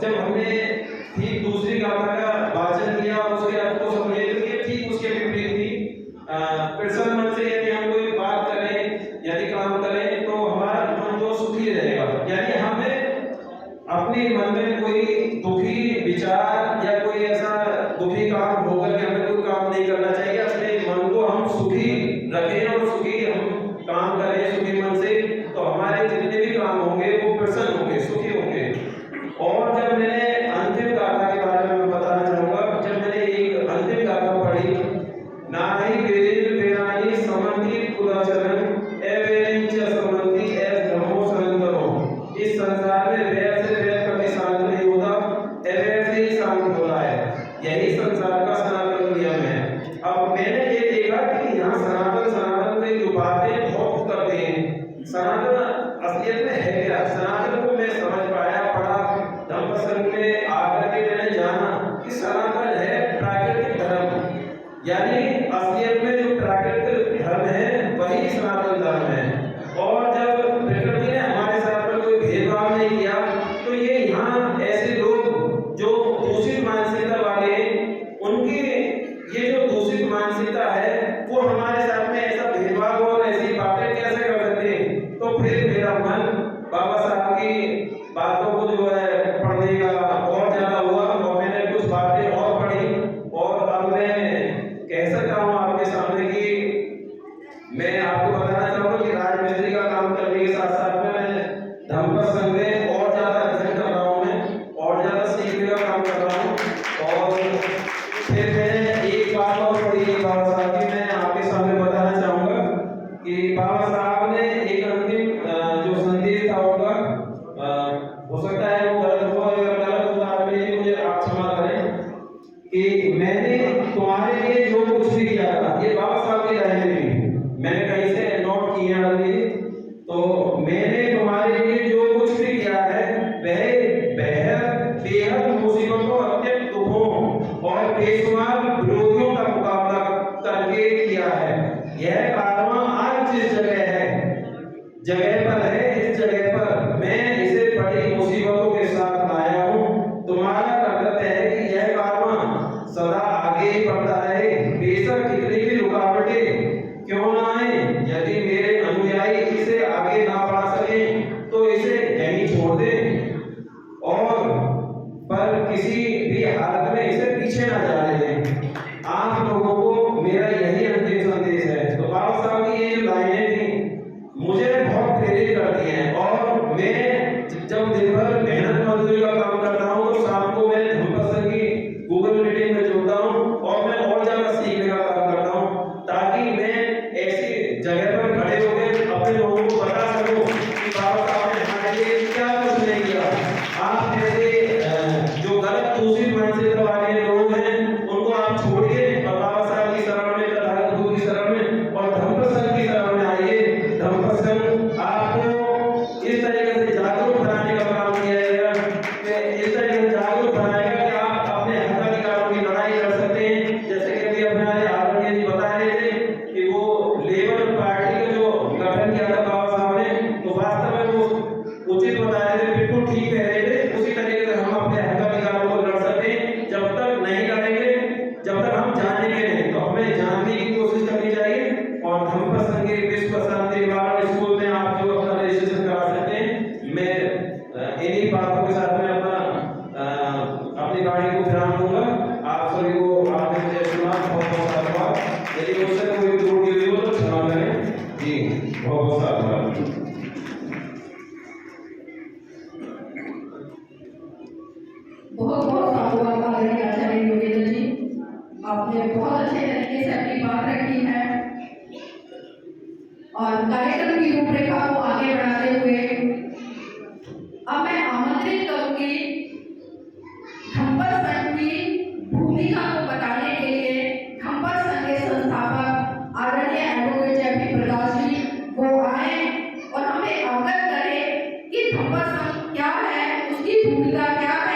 जब हमने ठीक दूसरी गाथा का वाचन किया और उसके अर्थ को समझे तो ये ठीक उसके विपरीत थी। प्रसन्न मन से यदि हम कोई बात करें, यदि काम करें तो हमारा मन जो सुखी रहेगा। यानी हमें अपने मन में कोई दुखी विचार या कोई ऐसा दुखी काम होकर के हमें कोई काम नहीं करना चाहिए। अपने मन को हम सुखी रखें और सुखी हम काम करें सुखी मन से, तो हमारे जितने भी काम होंगे वो प्रसन्न होंगे, सुखी होंगे। और जब मैंने अंतिम गाथा के बारे में बताना चाहूँगा, जब मैंने एक अंतिम गाथा पढ़ी, नाहि वेदिल वेदानि समन्ति कुलाचरण एवेंच समन्ति एस धर्मो सनंदरो। इस संसार में वेद से वेद कभी शांत नहीं होता, एवेद से ही शांत होता है। यही संसार का सनातन नियम है। अब मैंने ये देखा कि यहाँ सनातन सनातन की जो बातें बहुत करते हैं, सनातन असलियत में है क्या? सनातन को मैं समझ पाया, पढ़ा, धम्मसंघ में आकर के मैंने जाना कि सनातन है प्राकृतिक धर्म। यानी असलियत में जो प्राकृतिक धर्म है वही सनातन धर्म है। और जब प्रकृति ने हमारे साथ में कोई भेदभाव नहीं किया, तो ये यहाँ ऐसे लोग जो दूषित मानसिकता वाले हैं, उनकी ये जो दूषित मानसिकता है वो हमारे साथ में ऐसा भेदभाव और ऐसी बातें कैसे कर सकते हैं? तो फिर मेरा मन बाबा साहब की बातों को जो है पढ़ने का और ज्यादा हुआ और मैंने कुछ बातें और पढ़ी। और अब मैं कह सकता हूँ आपके सामने कि मैं आपको बताना चाहूँगा कि राजमिस्त्री का काम करने के साथ साथ में मैं धम्मसंघ में और ज्यादा अध्ययन कर रहा हूँ, मैं और ज्यादा सीखने का काम कर रहा हूँ। और फिर मैंने एक बात और पढ़ी बाबा साहब की, मैं आपके सामने बताना चाहूँगा कि बाबा साहब ने एक अंतिम जो संदेश था उनका, हो सकता है वो गलत हुआ, अगर गलत हुआ आप मुझे आप क्षमा करें, कि मैंने तुम्हारे लिए जो कुछ भी किया था, ये बाबा साहब की लाइनें थी, मैंने कहीं से नोट किए हैं। तो मैंने तुम्हारे लिए जो कुछ भी किया है वह बेहद मुसीबतों, अत्यंत दुखों और बेशुमार विरोधियों का मुकाबला करके किया है। यह कारवां आज जिस जगह पर है, इस जगह पर मैं इसे बड़ी मुसीबतों के साथ आया हूँ। तुम्हारा कर्तव्य है कि यह कारवां सदा आगे ही बढ़ता रहे, बेशक कितनी भी रुकावटें क्यों ना आए। यदि मेरे अनुयायी इसे आगे ना बढ़ा सके तो इसे यहीं छोड़ दें और पर किसी भी हालत में इसे पीछे ना जाने दें। आप लोगों को मेरा यही अंतिम संदेश है। तो बाबा साहब की ये जो लाइनें थी मुझे बहुत प्रेरित करती हैं। और मैं जब दिन भर मेहनत मजदूरी का काम करता हूँ तो शाम को मैं धम्मसंघ की गूगल मीटिंग में जुड़ता हूँ और मैं और ज्यादा सीखने का काम करता हूँ, ताकि मैं ऐसी जगह पर खड़े होकर अपने लोगों को बता सकूं कि बाबा साहब ने हमारे लिए क्या कुछ नहीं किया। आप जैसे जो गलत दूषित मानसिकता वाले लोग हैं उनको आप छोड़िए और बाबा साहब की शरण में, तथागत गुरु की शरण में और धम्मसंघ की शरण में आइए। धम्मसंघ आपको इस तरीके से जागरूक बनाने का काम किया जाएगा, इस तरीके से जागरूक बनाएगा कि आप अपने हक अधिकारों की लड़ाई कर सकते हैं। जैसे कि अभी हमारे आदरणीय जी बता रहे थे कि वो लेबर पार्टी का जो गठन किया था बाबा साहब ने, तो वास्तव में वो उचित बताया थे, बिल्कुल ठीक कह रहे थे। उसी तरीके से हम अपने हक अधिकारों को लड़ सकते हैं। जब तक नहीं लड़ेंगे, जब तक हम जानेंगे नहीं, तो हमें जानने की कोशिश करनी चाहिए। और धम्मसंघ के विश्व शांति निवारण स्कूल में आप जो अपना रजिस्ट्रेशन करा सकते हैं। मैं इन्हीं बातों के साथ में अपनी गाड़ी को विराम दूंगा। आप सभी को आपने मुझे सुना, बहुत बहुत धन्यवाद। यदि मुझसे कोई त्रुटि हुई हो तो क्षमा करें जी, बहुत बहुत धन्यवाद। बहुत बहुत साधुवाद आदरणीय आचार्य योगेंद्र जी, आपने बहुत अच्छे तरीके से अपनी बात रखी है और कार्यक्रम की रूपरेखा को आगे बढ़ाते हुए अब मैं आमंत्रित करूंगी धम्मसंघ की भूमिका को बताने के लिए धम्मसंघ के संस्थापक आदरणीय एडवोकेट जयपी प्रकाश जी वो आए और हमें अवगत करें कि धम्मसंघ क्या है, उसकी भूमिका क्या है